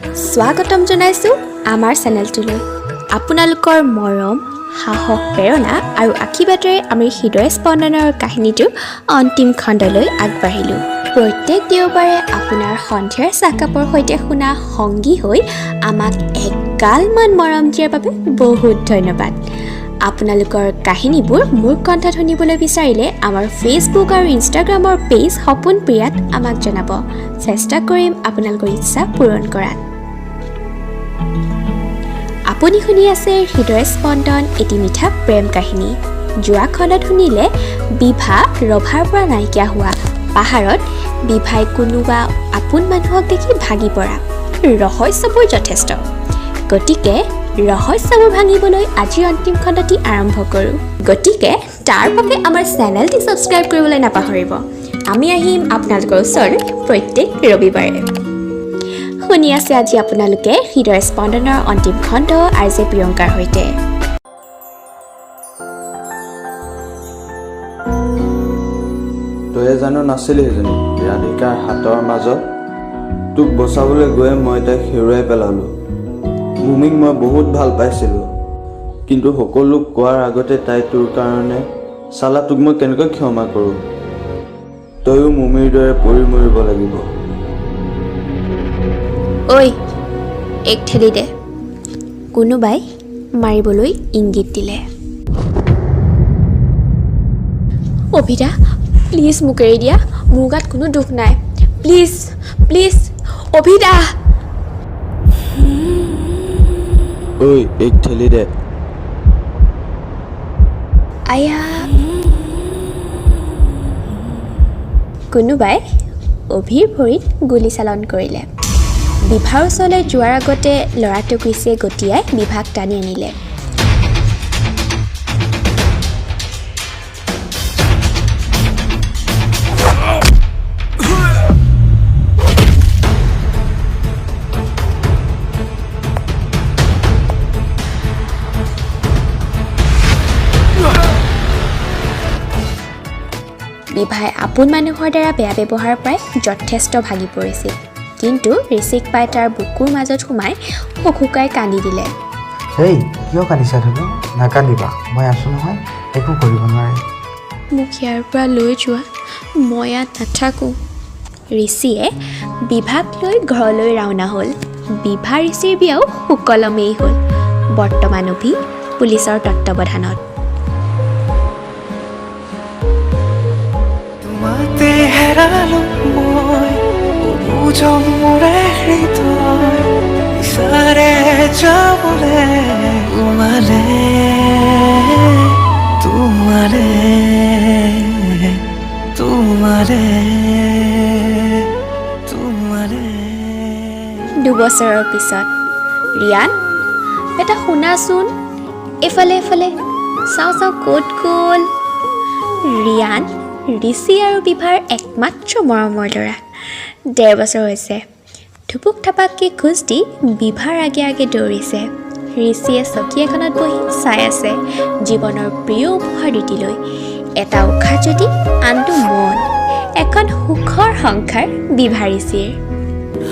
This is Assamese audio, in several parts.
স্বাগতম জনাইছো আমাৰ চেনেলটোলৈ। আপোনালোকৰ মৰম, সাহস, প্ৰেৰণা আৰু আশীৰ্বাদেৰে আমি হৃদয় স্পন্দনৰ কাহিনীটোৰ অন্তিম খণ্ডলৈ আগবাঢ়িলোঁ। প্ৰত্যেক দেওবাৰে আপোনাৰ সন্ধিয়াৰ চাহকাপৰ সৈতে শুনা সংগী হৈ আমাক এগালমান মৰম দিয়াৰ বাবে বহুত ধন্যবাদ। আপোনালোকৰ কাহিনীবোৰ মোৰ কণ্ঠত শুনিবলৈ বিচাৰিলে আমাৰ ফেচবুক আৰু ইনষ্টাগ্ৰামৰ পেজ সপোন প্ৰিয়াত আমাক জনাব। চেষ্টা কৰিম আপোনালোকৰ ইচ্ছা পূৰণ কৰাত। আপুনি শুনি আছে হৃদয় স্পন্দন এটি মিঠা প্ৰেম কাহিনী। যোৱা খণ্ডত শুনিলে বিভা ৰভাৰ পৰা নাইকিয়া হোৱা, পাহাৰত বিভাই কোনোবা আপোন মানুহক দেখি ভাগি পৰা। ৰহস্যবোৰ যথেষ্ট, গতিকে ৰহস্যবোৰ ভাঙিবলৈ আজিৰ অন্তিম খণ্ডটি আৰম্ভ কৰোঁ। গতিকে তাৰ বাবে আমাৰ চেনেলটি ছাবস্ক্ৰাইব কৰিবলৈ নাপাহৰিব। আমি আহিম আপোনালোকৰ ওচৰলৈ প্ৰত্যেক ৰবিবাৰে। শুনি আছে আজি আপোনালোকে হৃদয় স্পন্দনৰ অন্তিম খণ্ড আৰ.জে. প্ৰিয়ংকাৰ সৈতে। তয়ে জানো নাছিলি এজনী ৰাধিকাৰ হাতৰ মাজত? তোক বচাবলৈ গৈ মই তাইক হেৰুৱাই পেলালোঁ। ভূমিক মই বহুত ভাল পাইছিলোঁ, কিন্তু সকলো কোৱাৰ আগতে তাই তোৰ কাৰণে চালা তোক মই কেনেকৈ ক্ষমা কৰোঁ? তয়ো মুমিৰ দৰে পৰি মৰিব লাগিব। ঐ, এক ঠেলি দে। কোনোবাই মাৰিবলৈ ইংগিত দিলে। অভিদা, প্লিজ মোক এৰি দিয়া। মোৰ গাত কোনো দুখ নাই। Please please অভিদা। ঐ, এক ঠেলি দে। আয়া। কোনোবাই অভিৰ ভৰিত গুলীচালন কৰিলে। বিভাৰ ওচৰলৈ যোৱাৰ আগতে ল'ৰাটোক ৰিচিয়ে গটিয়াই বিভাক টানি আনিলে। বিভাই আপোন মানুহৰ দ্বাৰা বেয়া ব্যৱহাৰ পাই যথেষ্ট ভাগি পৰিছিল, কিন্তু ঋষিক পাই তাৰ বুকুৰ মাজত সোমাই শুকুকাই কান্দি দিলে। হেই, কিয় কান্দিছা ধুনু? নাকান্দিবা, মই আছোঁ নহয়, একো কৰিব নোৱাৰে। মোক ইয়াৰ পৰা লৈ যোৱা, মই ইয়াত নাথাকোঁ। ঋষিয়ে বিভাক লৈ ঘৰলৈ ৰাওনা হ'ল। বিভা ঋষিৰ বিয়াও সুকলমেই হ'ল। বৰ্তমান অভি পুলিচৰ তত্ত্বাৱধানত। হেৰালো মই বুজমৰে হৃদয় বিচাৰে যাবলে তোমালে তোমালে তোমালে তোমালে। দুবছৰৰ পিছত। ৰিয়ান, এটা শুনাচোন, এফালে এফালে চাওঁ চাওঁ ক'ত গ'ল? ৰিয়ান ঋষি আৰু বিভাৰ একমাত্ৰ মৰমৰ ল'ৰা। ১.৫ বছৰ হৈছে। থুপুক থাপাককৈ খোজ দি বিভাৰ আগে আগে দৌৰিছে। ঋষিয়ে চকী এখনত বহি চাই আছে জীৱনৰ প্ৰিয় উপহাৰ দুটিলৈ। এটা উশাহ যদি, আনটো মন। এখন সুখৰ সংসাৰ বিভা ঋষিৰ।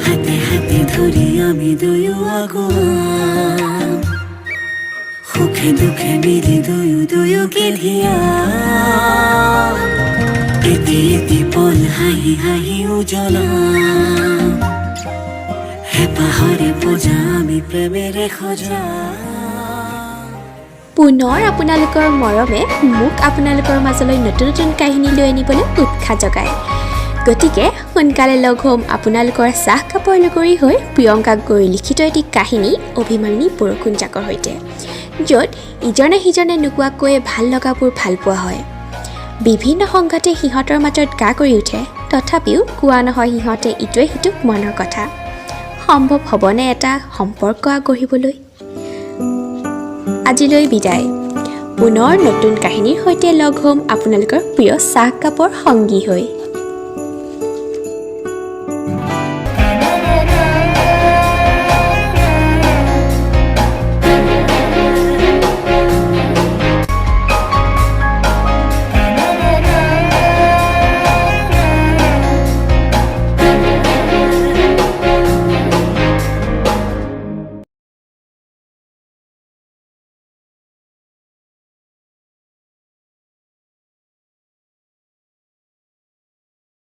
হাতে হাতে ধৰি আমি দুয়ো আগুৱাম, সুখে দুখে মিলি দুয়োকে ধিয়াম, এটি এটি পল হাঁহি হাঁহি উজ্বলাম, হেঁপাহৰে পূজা আমি প্ৰেমেৰে সজাম। পুনৰ আপোনালোকৰ মৰমে মোক আপোনালোকৰ মাজলৈ নতুন নতুন কাহিনী লৈ আনিবলৈ উৎসাহ যোগায়। গতিকে সোনকালে লগ হ'ম আপোনালোকৰ চাহকাপৰ লগৰী হৈ প্ৰিয়ংকাক গৈ লিখিত এটি কাহিনী অভিমানী বৰষুণ জাকৰ সৈতে, য'ত ইজনে সিজনে নোকোৱাকৈ ভাল লগাবোৰ ভাল পোৱা হয়। বিভিন্ন সংঘাতে সিহঁতৰ মাজত গা কৰি উঠে, তথাপিও কোৱা নহয় সিহঁতে ইটোৱে সিটোক মনৰ কথা। সম্ভৱ হ'বনে এটা সম্পৰ্ক আগঢ়িবলৈ? আজিলৈ বিদায়। পুনৰ নতুন কাহিনীৰ সৈতে লগ হ'ম আপোনালোকৰ প্ৰিয় চাহকাপৰ সংগী হৈ।